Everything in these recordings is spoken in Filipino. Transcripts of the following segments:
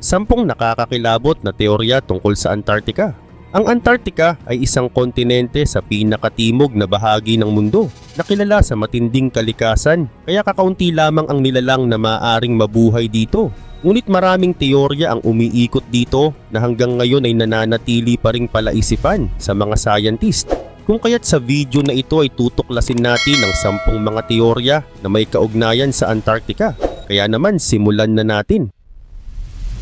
10 nakakakilabot na teorya tungkol sa Antarctica. Ang Antarctica ay isang kontinente sa pinakatimog na bahagi ng mundo na kilala sa matinding kalikasan, kaya kakaunti lamang ang nilalang na maaaring mabuhay dito. Ngunit maraming teorya ang umiikot dito na hanggang ngayon ay nananatili pa ring palaisipan sa mga scientist. Kung kaya't sa video na ito ay tutuklasin natin ang 10 mga teorya na may kaugnayan sa Antarctica. Kaya naman simulan na natin.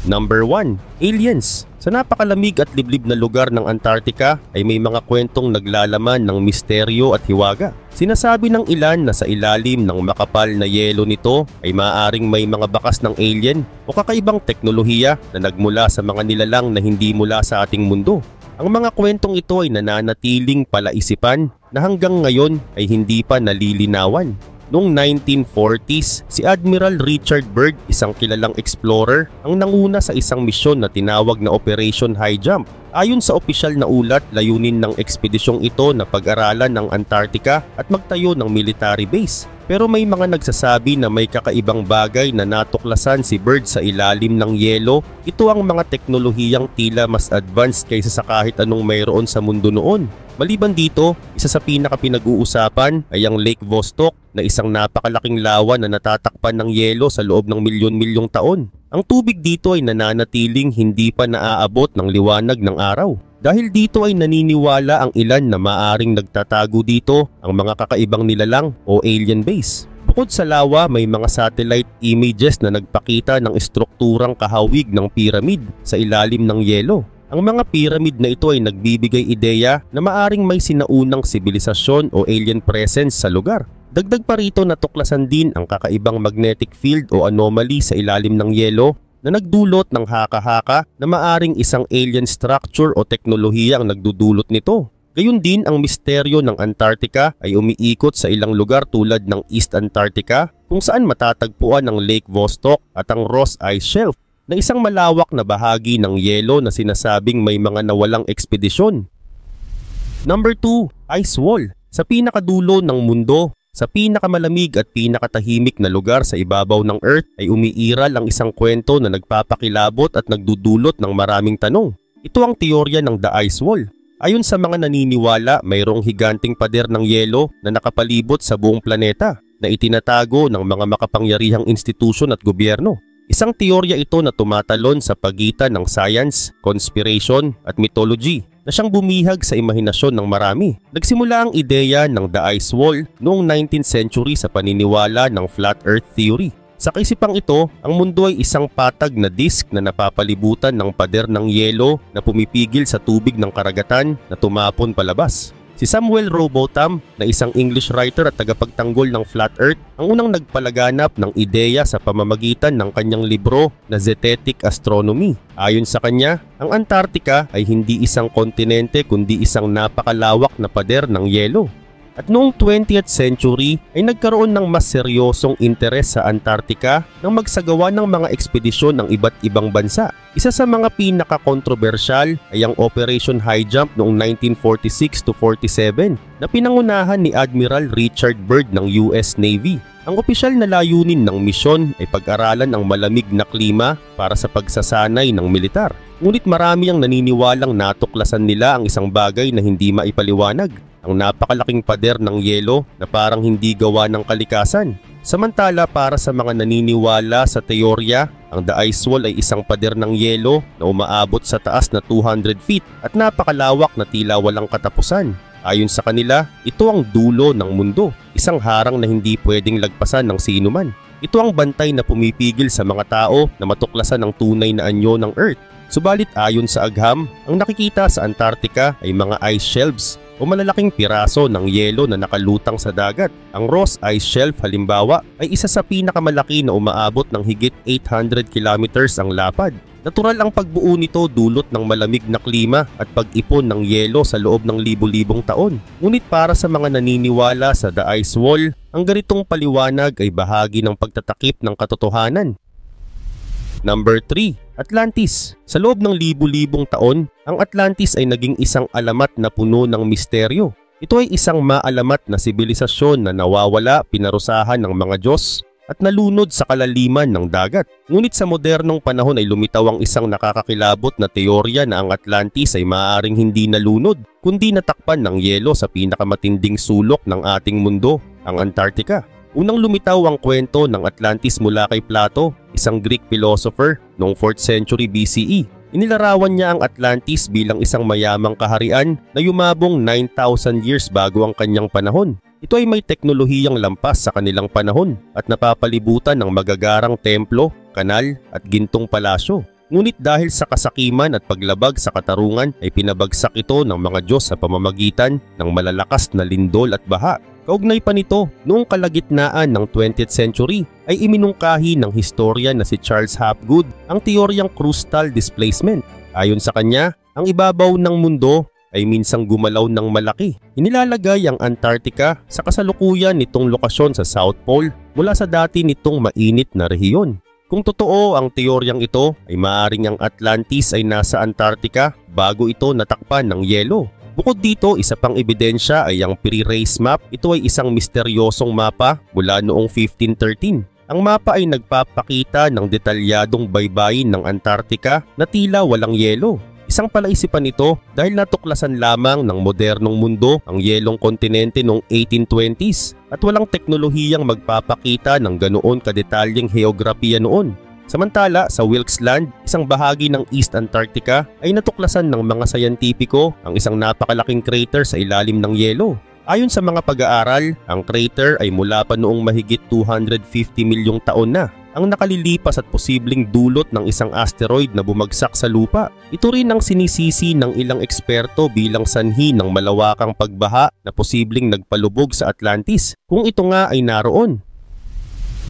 Number 1. Aliens. Sa napakalamig at liblib na lugar ng Antarctica ay may mga kwentong naglalaman ng misteryo at hiwaga. Sinasabi ng ilan na sa ilalim ng makapal na yelo nito ay maaaring may mga bakas ng alien o kakaibang teknolohiya na nagmula sa mga nilalang na hindi mula sa ating mundo. Ang mga kwentong ito ay nananatiling palaisipan na hanggang ngayon ay hindi pa nalilinawan. Noong 1940s, si Admiral Richard Byrd, isang kilalang explorer, ang nanguna sa isang misyon na tinawag na Operation High Jump. Ayon sa opisyal na ulat, layunin ng ekspedisyong ito na pag-aralan ng Antarctica at magtayo ng military base. Pero may mga nagsasabi na may kakaibang bagay na natuklasan si Byrd sa ilalim ng yelo. Ito ang mga teknolohiyang tila mas advanced kaysa sa kahit anong mayroon sa mundo noon. Maliban dito, isa sa pinaka-pinag-uusapan ay ang Lake Vostok na isang napakalaking lawa na natatakpan ng yelo sa loob ng milyon-milyong taon. Ang tubig dito ay nananatiling hindi pa naaabot ng liwanag ng araw. Dahil dito ay naniniwala ang ilan na maaring nagtatago dito ang mga kakaibang nilalang o alien base. Bukod sa lawa, may mga satellite images na nagpakita ng estrukturang kahawig ng pyramid sa ilalim ng yelo. Ang mga pyramid na ito ay nagbibigay ideya na maaring may sinaunang sibilisasyon o alien presence sa lugar. Dagdag pa rito, natuklasan din ang kakaibang magnetic field o anomaly sa ilalim ng yelo na nagdulot ng haka-haka na maaring isang alien structure o teknolohiya ang nagdudulot nito. Gayun din, ang misteryo ng Antarctica ay umiikot sa ilang lugar tulad ng East Antarctica kung saan matatagpuan ang Lake Vostok at ang Ross Ice Shelf na isang malawak na bahagi ng yelo na sinasabing may mga nawalang ekspedisyon. Number 2. Ice Wall. Sa pinakadulo ng mundo, sa pinakamalamig at pinakatahimik na lugar sa ibabaw ng Earth ay umiiral ang isang kwento na nagpapakilabot at nagdudulot ng maraming tanong. Ito ang teorya ng The Ice Wall. Ayon sa mga naniniwala, mayroong higanting pader ng yelo na nakapalibot sa buong planeta na itinatago ng mga makapangyarihang institusyon at gobyerno. Isang teorya ito na tumatalon sa pagitan ng science, conspiration at mythology na siyang bumihag sa imahinasyon ng marami. Nagsimula ang ideya ng The Ice Wall noong 19th century sa paniniwala ng Flat Earth Theory. Sa kaisipang ito, ang mundo ay isang patag na disk na napapalibutan ng pader ng yelo na pumipigil sa tubig ng karagatan na tumapon palabas. Si Samuel Rowbotham, na isang English writer at tagapagtanggol ng Flat Earth, ang unang nagpalaganap ng ideya sa pamamagitan ng kanyang libro na Zetetic Astronomy. Ayon sa kanya, ang Antarctica ay hindi isang kontinente kundi isang napakalawak na pader ng yelo. At noong 20th century ay nagkaroon ng mas seryosong interes sa Antarctica nang magsagawa ng mga ekspedisyon ng iba't ibang bansa. Isa sa mga pinaka-kontrobersyal ay ang Operation High Jump noong 1946 to 47 na pinangunahan ni Admiral Richard Byrd ng US Navy. Ang opisyal na layunin ng misyon ay pag-aralan ang malamig na klima para sa pagsasanay ng militar. Ngunit marami ang naniniwalang natuklasan nila ang isang bagay na hindi maipaliwanag: ang napakalaking pader ng yelo na parang hindi gawa ng kalikasan. Samantala, para sa mga naniniwala sa teorya, ang The Ice Wall ay isang pader ng yelo na umaabot sa taas na 200 feet at napakalawak na tila walang katapusan. Ayon sa kanila, ito ang dulo ng mundo, isang harang na hindi pwedeng lagpasan ng sinuman. Ito ang bantay na pumipigil sa mga tao na matuklasan ang tunay na anyo ng Earth. Subalit ayon sa agham, ang nakikita sa Antarctica ay mga ice shelves o malalaking piraso ng yelo na nakalutang sa dagat. Ang Ross Ice Shelf halimbawa ay isa sa pinakamalaki na umaabot ng higit 800 kilometers ang lapad. Natural ang pagbuo nito dulot ng malamig na klima at pag-ipon ng yelo sa loob ng libu-libong taon. Ngunit para sa mga naniniwala sa The Ice Wall, ang ganitong paliwanag ay bahagi ng pagtatakip ng katotohanan. Number 3. Atlantis. Sa loob ng libu-libong taon, ang Atlantis ay naging isang alamat na puno ng misteryo. Ito ay isang maalamat na sibilisasyon na nawawala, pinarusahan ng mga Diyos at nalunod sa kalaliman ng dagat. Ngunit sa modernong panahon ay lumitaw ang isang nakakakilabot na teorya na ang Atlantis ay maaaring hindi nalunod kundi natakpan ng yelo sa pinakamatinding sulok ng ating mundo, ang Antarctica. Unang lumitaw ang kwento ng Atlantis mula kay Plato, isang Greek philosopher noong 4th century BCE. Inilarawan niya ang Atlantis bilang isang mayamang kaharian na yumabong 9,000 years bago ang kanyang panahon. Ito ay may teknolohiyang lampas sa kanilang panahon at napapalibutan ng magagarang templo, kanal at gintong palasyo. Ngunit dahil sa kasakiman at paglabag sa katarungan ay pinabagsak ito ng mga Diyos sa pamamagitan ng malalakas na lindol at baha. Kaugnay pa nito, noong kalagitnaan ng 20th century ay iminungkahi ng historian na si Charles Hapgood ang teoryang crustal displacement. Ayon sa kanya, ang ibabaw ng mundo ay minsang gumalaw ng malaki. Inilalagay ang Antarctica sa kasalukuyan nitong lokasyon sa South Pole mula sa dati nitong mainit na rehiyon. Kung totoo ang teoryang ito ay maaaring ang Atlantis ay nasa Antarctica bago ito natakpan ng yelo. Bukod dito, isa pang ebidensya ay ang pre-race map. Ito ay isang misteryosong mapa mula noong 1513. Ang mapa ay nagpapakita ng detalyadong baybayin ng Antarctica na tila walang yelo. Isang palaisipan ito dahil natuklasan lamang ng modernong mundo ang yelong kontinente noong 1820s at walang teknolohiyang magpapakita ng ganoon kadetalyeng heograpiya noon. Samantala, sa Wilkes Land, isang bahagi ng East Antarctica, ay natuklasan ng mga sayantipiko ang isang napakalaking crater sa ilalim ng yelo. Ayon sa mga pag-aaral, ang crater ay mula pa noong mahigit 250 milyong taon na ang nakalilipas at posibleng dulot ng isang asteroid na bumagsak sa lupa. Ito rin ang sinisisi ng ilang eksperto bilang sanhi ng malawakang pagbaha na posibleng nagpalubog sa Atlantis kung ito nga ay naroon.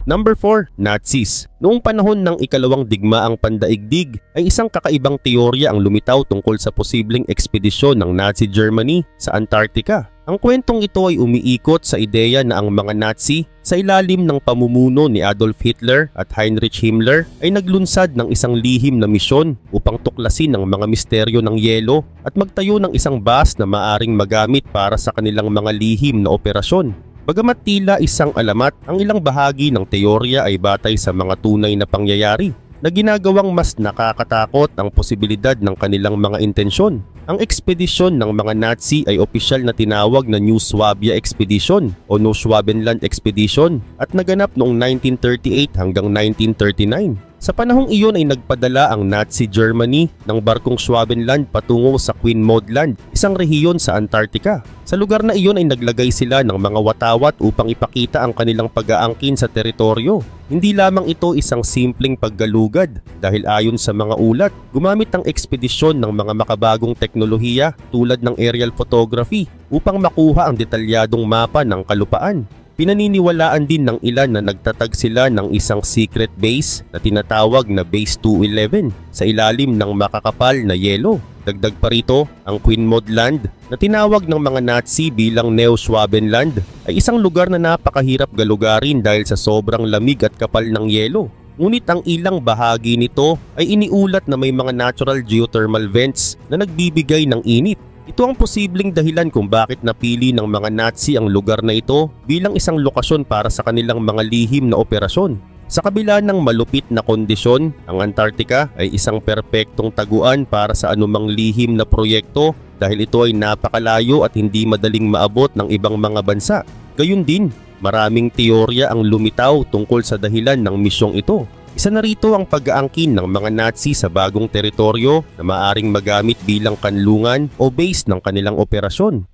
Number 4. Nazis. Noong panahon ng ikalawang digmaang pandaigdig ay isang kakaibang teorya ang lumitaw tungkol sa posibleng ekspedisyon ng Nazi Germany sa Antarctica. Ang kwentong ito ay umiikot sa ideya na ang mga Nazi sa ilalim ng pamumuno ni Adolf Hitler at Heinrich Himmler ay naglunsad ng isang lihim na misyon upang tuklasin ang mga misteryo ng yelo at magtayo ng isang bus na maaring magamit para sa kanilang mga lihim na operasyon. Bagamat tila isang alamat, ang ilang bahagi ng teorya ay batay sa mga tunay na pangyayari na ginagawang mas nakakatakot ang posibilidad ng kanilang mga intensyon. Ang ekspedisyon ng mga Nazi ay opisyal na tinawag na New Swabia Expedition o Neuschwabenland Expedition at naganap noong 1938 hanggang 1939. Sa panahong iyon ay nagpadala ang Nazi Germany ng barkong Schwabenland patungo sa Queen Maud Land, isang rehiyon sa Antarctica. Sa lugar na iyon ay naglagay sila ng mga watawat upang ipakita ang kanilang pag-aangkin sa teritoryo. Hindi lamang ito isang simpleng paggalugad dahil ayon sa mga ulat, gumamit ang ekspedisyon ng mga makabagong teknolohiya tulad ng aerial photography upang makuha ang detalyadong mapa ng kalupaan. Pinaniniwalaan din ng ilan na nagtatag sila ng isang secret base na tinatawag na Base 211 sa ilalim ng makakapal na yelo. Dagdag pa rito, ang Queen Maud Land na tinawag ng mga Nazi bilang Neuschwabenland ay isang lugar na napakahirap galugarin dahil sa sobrang lamig at kapal ng yelo. Ngunit ang ilang bahagi nito ay iniulat na may mga natural geothermal vents na nagbibigay ng init. Ito ang posibleng dahilan kung bakit napili ng mga Nazi ang lugar na ito bilang isang lokasyon para sa kanilang mga lihim na operasyon. Sa kabila ng malupit na kondisyon, ang Antarctica ay isang perpektong taguan para sa anumang lihim na proyekto dahil ito ay napakalayo at hindi madaling maabot ng ibang mga bansa. Gayun din, maraming teorya ang lumitaw tungkol sa dahilan ng misyong ito. Isa na rito ang pag-aangkin ng mga Nazi sa bagong teritoryo na maaring magamit bilang kanlungan o base ng kanilang operasyon.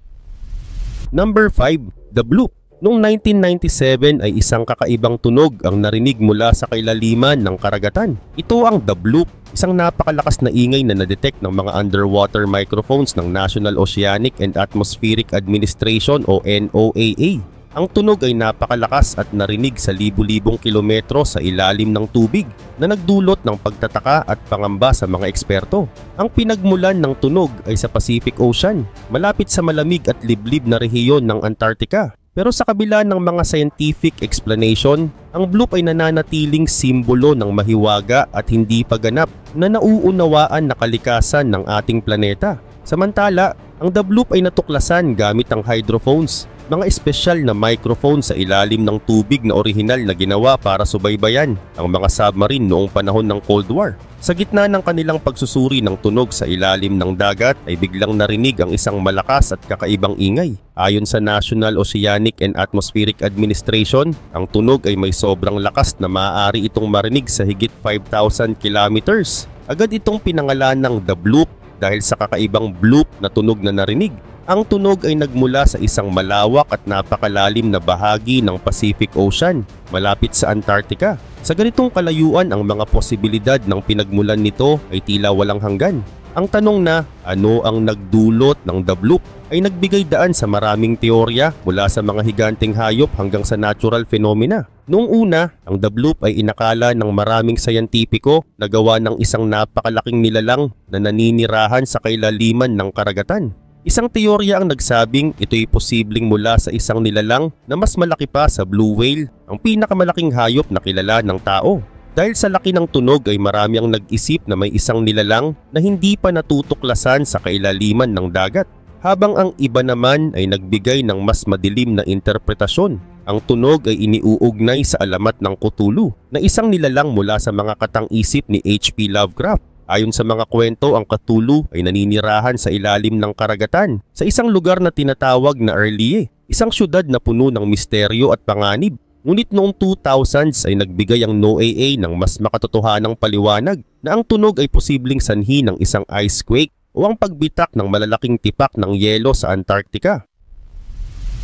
Number 5. The Bloop. Noong 1997 ay isang kakaibang tunog ang narinig mula sa kailaliman ng karagatan. Ito ang The Bloop, isang napakalakas na ingay na na-detect ng mga underwater microphones ng National Oceanic and Atmospheric Administration o NOAA. Ang tunog ay napakalakas at narinig sa libu-libong kilometro sa ilalim ng tubig na nagdulot ng pagtataka at pangamba sa mga eksperto. Ang pinagmulan ng tunog ay sa Pacific Ocean, malapit sa malamig at liblib na rehiyon ng Antarctica. Pero sa kabila ng mga scientific explanation, ang bloop ay nananatiling simbolo ng mahiwaga at hindi paganap na nauunawaan na kalikasan ng ating planeta. Samantala, ang The Bloop ay natuklasan gamit ang hydrophones, mga espesyal na microphone sa ilalim ng tubig na orihinal na ginawa para subaybayan ang mga submarine noong panahon ng Cold War. Sa gitna ng kanilang pagsusuri ng tunog sa ilalim ng dagat ay biglang narinig ang isang malakas at kakaibang ingay. Ayon sa National Oceanic and Atmospheric Administration, ang tunog ay may sobrang lakas na maaari itong marinig sa higit 5,000 kilometers. Agad itong pinangalan ng The Bloop dahil sa kakaibang bloop na tunog na narinig. Ang tunog ay nagmula sa isang malawak at napakalalim na bahagi ng Pacific Ocean, malapit sa Antarctica. Sa ganitong kalayuan, ang mga posibilidad ng pinagmulan nito ay tila walang hanggan. Ang tanong na ano ang nagdulot ng The Bloop ay nagbigay daan sa maraming teorya mula sa mga higanteng hayop hanggang sa natural phenomena. Noong una, ang The Bloop ay inakala ng maraming sayantipiko na gawa ng isang napakalaking nilalang na naninirahan sa kailaliman ng karagatan. Isang teorya ang nagsabing ito'y posibleng mula sa isang nilalang na mas malaki pa sa blue whale, ang pinakamalaking hayop na kilala ng tao. Dahil sa laki ng tunog ay marami ang nag-isip na may isang nilalang na hindi pa natutuklasan sa kailaliman ng dagat. Habang ang iba naman ay nagbigay ng mas madilim na interpretasyon. Ang tunog ay iniuugnay sa alamat ng Cthulhu na isang nilalang mula sa mga katang-isip ni H.P. Lovecraft. Ayon sa mga kwento, ang Cthulhu ay naninirahan sa ilalim ng karagatan sa isang lugar na tinatawag na Arlie, isang syudad na puno ng misteryo at panganib. Ngunit noong 2000s ay nagbigay ang NOAA ng mas makatotohanang paliwanag na ang tunog ay posibleng sanhi ng isang ice quake o ang pagbitak ng malalaking tipak ng yelo sa Antarctica.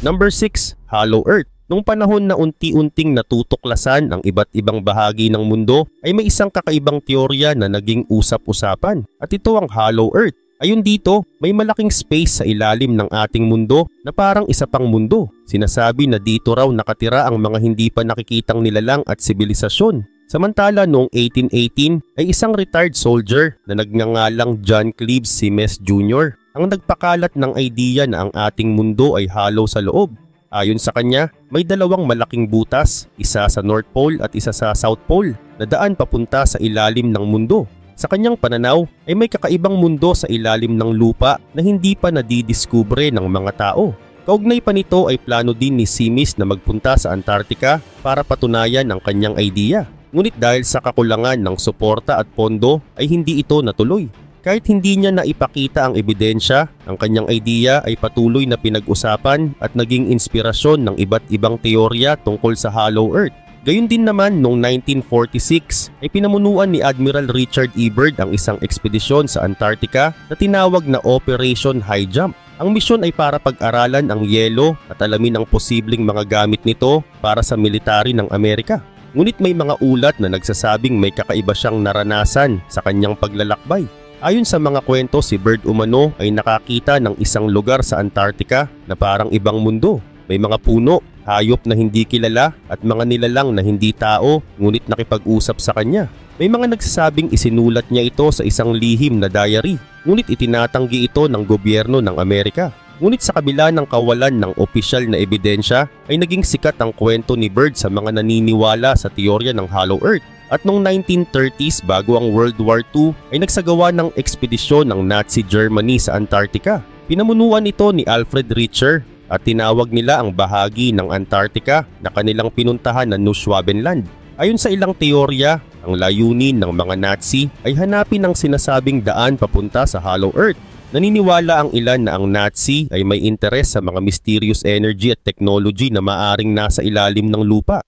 Number 6. Hollow Earth. Noong panahon na unti-unting natutuklasan ang iba't ibang bahagi ng mundo ay may isang kakaibang teorya na naging usap-usapan at ito ang Hollow Earth. Ayon dito, may malaking space sa ilalim ng ating mundo na parang isa pang mundo. Sinasabi na dito raw nakatira ang mga hindi pa nakikitang nilalang at sibilisasyon. Samantala noong 1818 ay isang retired soldier na nagngangalang John Cleves Simes Jr. ang nagpakalat ng idea na ang ating mundo ay hollow sa loob. Ayon sa kanya, may dalawang malaking butas, isa sa North Pole at isa sa South Pole, na daan papunta sa ilalim ng mundo. Sa kanyang pananaw ay may kakaibang mundo sa ilalim ng lupa na hindi pa nadidiskubre ng mga tao. Kaugnay pa nito ay plano din ni Simis na magpunta sa Antarctica para patunayan ang kanyang idea. Ngunit dahil sa kakulangan ng suporta at pondo ay hindi ito natuloy. Kahit hindi niya naipakita ang ebidensya, ang kanyang idea ay patuloy na pinag-usapan at naging inspirasyon ng iba't ibang teorya tungkol sa Hollow Earth. Gayun din naman noong 1946 ay pinamunuan ni Admiral Richard E. Byrd ang isang ekspedisyon sa Antarctica na tinawag na Operation High Jump. Ang misyon ay para pag-aralan ang yelo at alamin ang posibleng mga gamit nito para sa military ng Amerika. Ngunit may mga ulat na nagsasabing may kakaiba siyang naranasan sa kanyang paglalakbay. Ayon sa mga kwento, si Byrd umano ay nakakita ng isang lugar sa Antarctica na parang ibang mundo. May mga puno, hayop na hindi kilala at mga nilalang na hindi tao ngunit nakipag-usap sa kanya. May mga nagsasabing isinulat niya ito sa isang lihim na diary, ngunit itinatanggi ito ng gobyerno ng Amerika. Ngunit sa kabila ng kawalan ng opisyal na ebidensya ay naging sikat ang kwento ni Byrd sa mga naniniwala sa teorya ng Hollow Earth. At noong 1930s bago ang World War II ay nagsagawa ng ekspedisyon ng Nazi Germany sa Antarctica. Pinamunuan ito ni Alfred Richer at tinawag nila ang bahagi ng Antarctica na kanilang pinuntahan na Neuschwabenland. Ayon sa ilang teorya, ang layunin ng mga Nazi ay hanapin ang sinasabing daan papunta sa Hollow Earth. Naniniwala ang ilan na ang Nazi ay may interes sa mga mysterious energy at technology na maaring nasa ilalim ng lupa.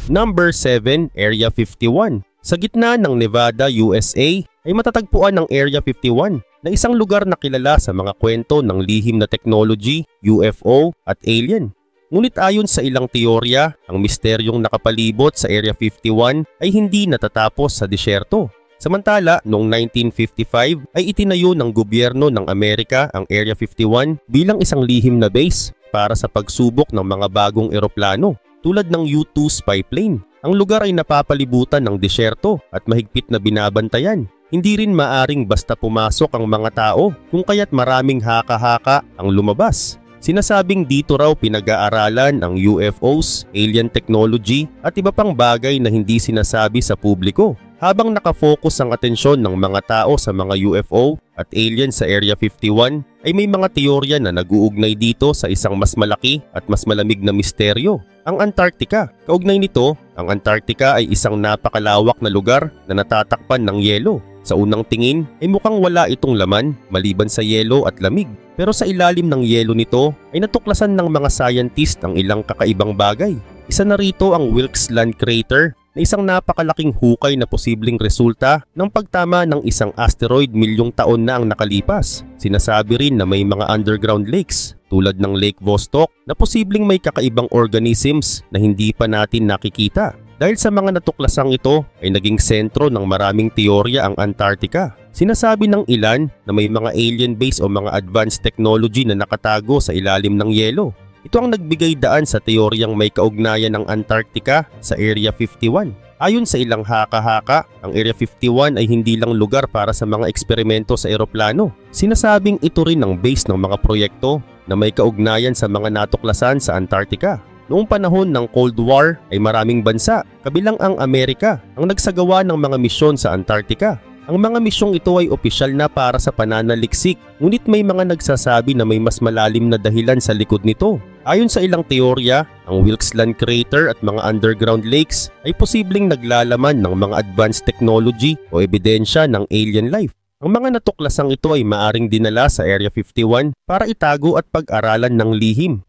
Number 7. Area 51. Sa gitna ng Nevada, USA ay matatagpuan ang Area 51 na isang lugar na kilala sa mga kwento ng lihim na technology, UFO at alien. Ngunit ayon sa ilang teorya, ang misteryong nakapalibot sa Area 51 ay hindi natatapos sa disyerto. Samantala, noong 1955 ay itinayo ng gobyerno ng Amerika ang Area 51 bilang isang lihim na base para sa pagsubok ng mga bagong eroplano tulad ng U-2 spy plane. Ang lugar ay napapalibutan ng disyerto at mahigpit na binabantayan. Hindi rin maaring basta pumasok ang mga tao kung kaya't maraming haka-haka ang lumabas. Sinasabing dito raw pinag-aaralan ang UFOs, alien technology at iba pang bagay na hindi sinasabi sa publiko. Habang nakafocus ang atensyon ng mga tao sa mga UFO, at alien sa Area 51 ay may mga teorya na nag-uugnay dito sa isang mas malaki at mas malamig na misteryo, ang Antarctica. Kaugnay nito, ang Antarctica ay isang napakalawak na lugar na natatakpan ng yelo. Sa unang tingin ay mukhang wala itong laman maliban sa yelo at lamig. Pero sa ilalim ng yelo nito ay natuklasan ng mga scientist ang ilang kakaibang bagay. Isa na rito ang Wilkes Land Crater na isang napakalaking hukay na posibleng resulta ng pagtama ng isang asteroid milyong taon na ang nakalipas. Sinasabi rin na may mga underground lakes tulad ng Lake Vostok na posibleng may kakaibang organisms na hindi pa natin nakikita. Dahil sa mga natuklasang ito ay naging sentro ng maraming teorya ang Antarctica. Sinasabi ng ilan na may mga alien base o mga advanced technology na nakatago sa ilalim ng yelo. Ito ang nagbigay daan sa teoryang may kaugnayan ng Antarctica sa Area 51. Ayon sa ilang haka-haka, ang Area 51 ay hindi lang lugar para sa mga eksperimento sa eroplano. Sinasabing ito rin ang base ng mga proyekto na may kaugnayan sa mga natuklasan sa Antarctica. Noong panahon ng Cold War ay maraming bansa, kabilang ang Amerika, ang nagsagawa ng mga misyon sa Antarctica. Ang mga misyong ito ay opisyal na para sa pananaliksik, ngunit may mga nagsasabi na may mas malalim na dahilan sa likod nito. Ayon sa ilang teorya, ang Wilkes Land Crater at mga underground lakes ay posibleng naglalaman ng mga advanced technology o ebidensya ng alien life. Ang mga natuklasang ito ay maaring dinala sa Area 51 para itago at pag-aralan ng lihim.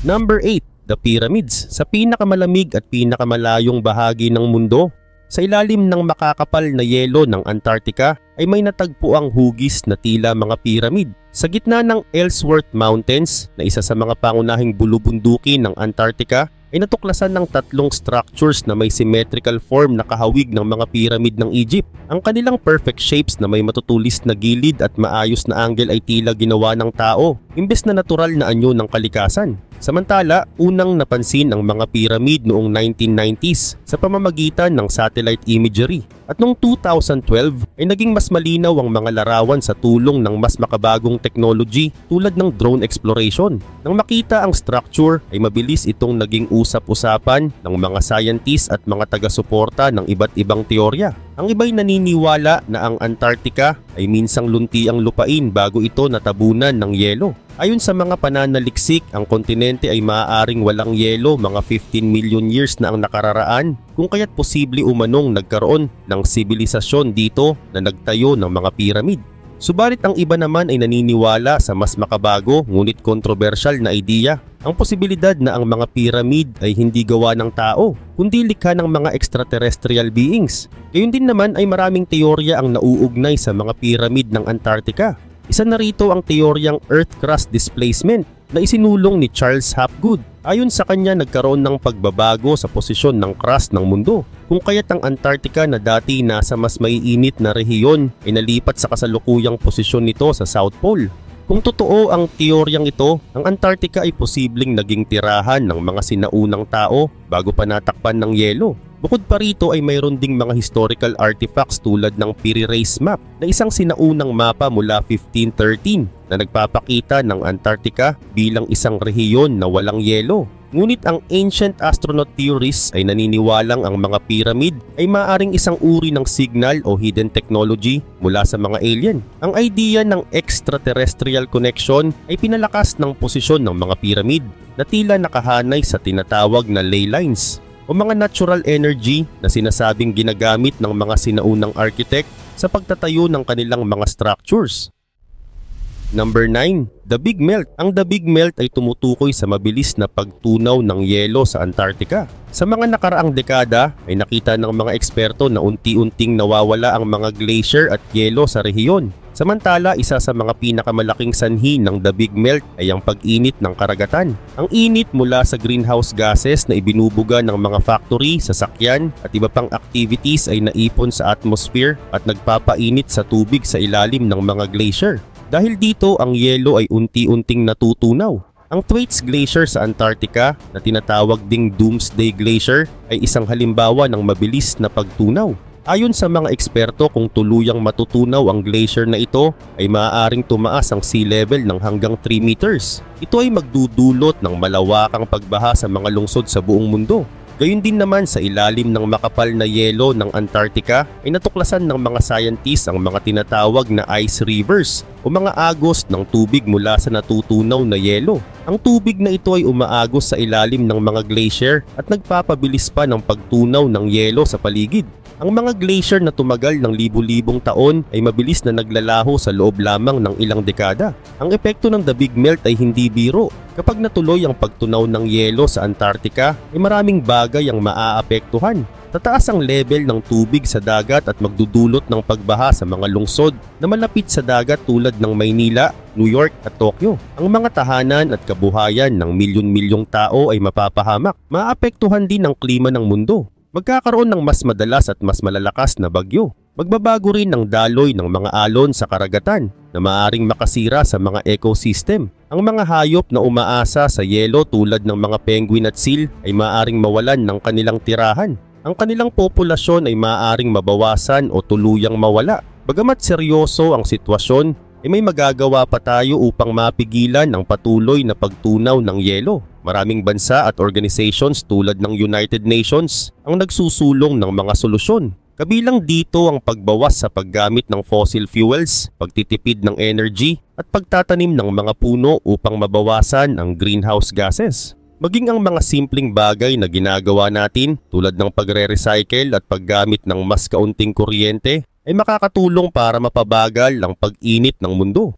Number 8. The Pyramids, sa pinakamalamig at pinakamalayong bahagi ng mundo. Sa ilalim ng makakapal na yelo ng Antarctica ay may natagpo ang hugis na tila mga pyramid. Sa gitna ng Ellsworth Mountains, na isa sa mga pangunahing bulubunduki ng Antarctica, ay natuklasan ng tatlong structures na may symmetrical form na kahawig ng mga pyramid ng Egypt. Ang kanilang perfect shapes na may matutulis na gilid at maayos na angle ay tila ginawa ng tao, imbes na natural na anyo ng kalikasan. Samantala, unang napansin ang mga pyramid noong 1990s sa pamamagitan ng satellite imagery. At noong 2012 ay naging mas malinaw ang mga larawan sa tulong ng mas makabagong technology tulad ng drone exploration. Nang makita ang structure ay mabilis itong naging usap-usapan ng mga scientists at mga taga-suporta ng iba't ibang teorya. Ang iba'y naniniwala na ang Antarctica ay minsang lunti ang lupain bago ito natabunan ng yelo. Ayon sa mga pananaliksik, ang kontinente ay maaaring walang yelo mga 15 million years na ang nakararaan, kung kaya't posible umanong nagkaroon ng sibilisasyon dito na nagtayo ng mga piramid. Subalit ang iba naman ay naniniwala sa mas makabago ngunit kontrobersyal na ideya, ang posibilidad na ang mga piramid ay hindi gawa ng tao, kundi likha ng mga extraterrestrial beings. Gayun din naman ay maraming teorya ang nauugnay sa mga piramid ng Antarctica. Isa na rito ang teoryang Earth crust displacement na isinulong ni Charles Hapgood. Ayon sa kanya, nagkaroon ng pagbabago sa posisyon ng crust ng mundo, kung kaya't ang Antarctica na dati nasa mas maiinit na rehiyon ay nalipat sa kasalukuyang posisyon nito sa South Pole. Kung totoo ang teoryang ito, ang Antarctica ay posibleng naging tirahan ng mga sinaunang tao bago pa natakpan ng yelo. Bukod pa rito ay mayroon ding mga historical artifacts tulad ng Piri Reis map na isang sinaunang mapa mula 1513 na nagpapakita ng Antarctica bilang isang rehiyon na walang yelo. Ngunit ang ancient astronaut theorists ay naniniwalang ang mga pyramid ay maaaring isang uri ng signal o hidden technology mula sa mga alien. Ang idea ng extraterrestrial connection ay pinalakas ng posisyon ng mga pyramid na tila nakahanay sa tinatawag na ley lines o mga natural energy na sinasabing ginagamit ng mga sinaunang architect sa pagtatayo ng kanilang mga structures. Number 9. The Big Melt. Ang The Big Melt ay tumutukoy sa mabilis na pagtunaw ng yelo sa Antarctica. Sa mga nakaraang dekada ay nakita ng mga eksperto na unti-unting nawawala ang mga glacier at yelo sa rehiyon. Samantala, isa sa mga pinakamalaking sanhi ng The Big Melt ay ang pag-init ng karagatan. Ang init mula sa greenhouse gases na ibinubuga ng mga factory, sasakyan at iba pang activities ay naipon sa atmosphere at nagpapainit sa tubig sa ilalim ng mga glacier. Dahil dito, ang yelo ay unti-unting natutunaw. Ang Thwaites Glacier sa Antarctica na tinatawag ding Doomsday Glacier ay isang halimbawa ng mabilis na pagtunaw. Ayon sa mga eksperto, kung tuluyang matutunaw ang glacier na ito ay maaaring tumaas ang sea level ng hanggang 3 meters. Ito ay magdudulot ng malawakang pagbaha sa mga lungsod sa buong mundo. Gayun din naman sa ilalim ng makapal na yelo ng Antarctica ay natuklasan ng mga scientists ang mga tinatawag na ice rivers o mga agos ng tubig mula sa natutunaw na yelo. Ang tubig na ito ay umaagos sa ilalim ng mga glacier at nagpapabilis pa ng pagtunaw ng yelo sa paligid. Ang mga glacier na tumagal ng libu-libong taon ay mabilis na naglalaho sa loob lamang ng ilang dekada. Ang epekto ng the big melt ay hindi biro. Kapag natuloy ang pagtunaw ng yelo sa Antarctica, ay maraming bagay ang maaapektuhan. Tataas ang level ng tubig sa dagat at magdudulot ng pagbaha sa mga lungsod na malapit sa dagat tulad ng Maynila, New York at Tokyo. Ang mga tahanan at kabuhayan ng milyon-milyong tao ay mapapahamak. Maapektuhan din ang klima ng mundo. Magkakaroon ng mas madalas at mas malalakas na bagyo. Magbabago rin ang daloy ng mga alon sa karagatan na maaaring makasira sa mga ecosystem. Ang mga hayop na umaasa sa yelo tulad ng mga penguin at seal ay maaaring mawalan ng kanilang tirahan. Ang kanilang populasyon ay maaaring mabawasan o tuluyang mawala. Bagamat seryoso ang sitwasyon, may magagawa pa tayo upang mapigilan ang patuloy na pagtunaw ng yelo. Maraming bansa at organizations tulad ng United Nations ang nagsusulong ng mga solusyon. Kabilang dito ang pagbawas sa paggamit ng fossil fuels, pagtitipid ng energy at pagtatanim ng mga puno upang mabawasan ang greenhouse gases. Maging ang mga simpleng bagay na ginagawa natin tulad ng pagre-recycle at paggamit ng mas kaunting kuryente ay makakatulong para mapabagal ang pag-init ng mundo.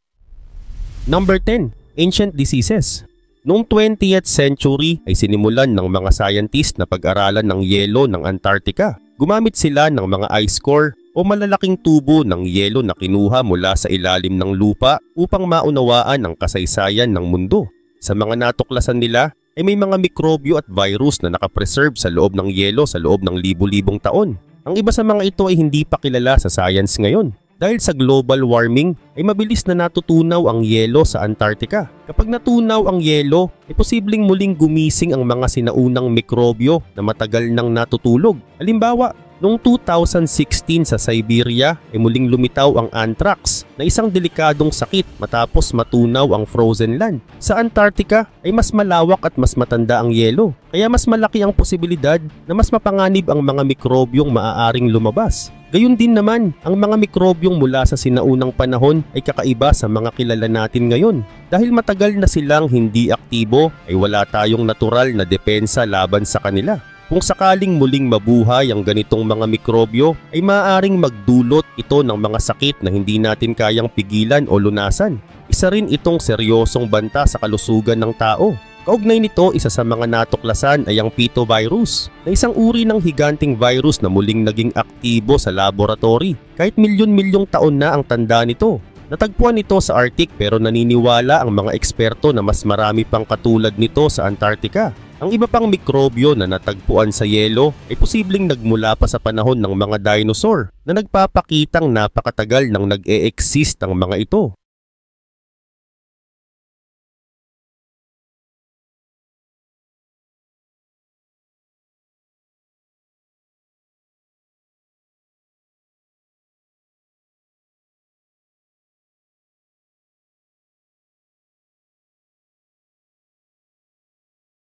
Number 10. Ancient diseases. Noong 20th century ay sinimulan ng mga scientist na pag-aralan ng yelo ng Antarctica. Gumamit sila ng mga ice core o malalaking tubo ng yelo na kinuha mula sa ilalim ng lupa upang maunawaan ang kasaysayan ng mundo. Sa mga natuklasan nila ay may mga mikrobyo at virus na nakapreserve sa loob ng yelo sa loob ng libu-libong taon. Ang iba sa mga ito ay hindi pa kilala sa science ngayon. Dahil sa global warming ay mabilis na natutunaw ang yelo sa Antarctica. Kapag natunaw ang yelo, ay posibleng muling gumising ang mga sinaunang mikrobyo na matagal nang natutulog. Halimbawa, noong 2016 sa Siberia ay muling lumitaw ang anthrax na isang delikadong sakit matapos matunaw ang frozen land. Sa Antarctica ay mas malawak at mas matanda ang yelo, kaya mas malaki ang posibilidad na mas mapanganib ang mga mikrobyong maaaring lumabas. Gayun din naman, ang mga mikrobyong mula sa sinaunang panahon ay kakaiba sa mga kilala natin ngayon. Dahil matagal na silang hindi aktibo ay wala tayong natural na depensa laban sa kanila. Kung sakaling muling mabuhay ang ganitong mga mikrobyo ay maaaring magdulot ito ng mga sakit na hindi natin kayang pigilan o lunasan. Isa rin itong seryosong banta sa kalusugan ng tao. Kaugnay nito, isa sa mga natuklasan ay ang picovirus, na isang uri ng higanting virus na muling naging aktibo sa laboratory. Kahit milyon-milyong taon na ang tanda nito. Natagpuan ito sa Arctic pero naniniwala ang mga eksperto na mas marami pang katulad nito sa Antarctica. Ang iba pang mikrobyo na natagpuan sa yelo ay posibleng nagmula pa sa panahon ng mga dinosaur na nagpapakitang napakatagal nang nag-e-exist ang mga ito.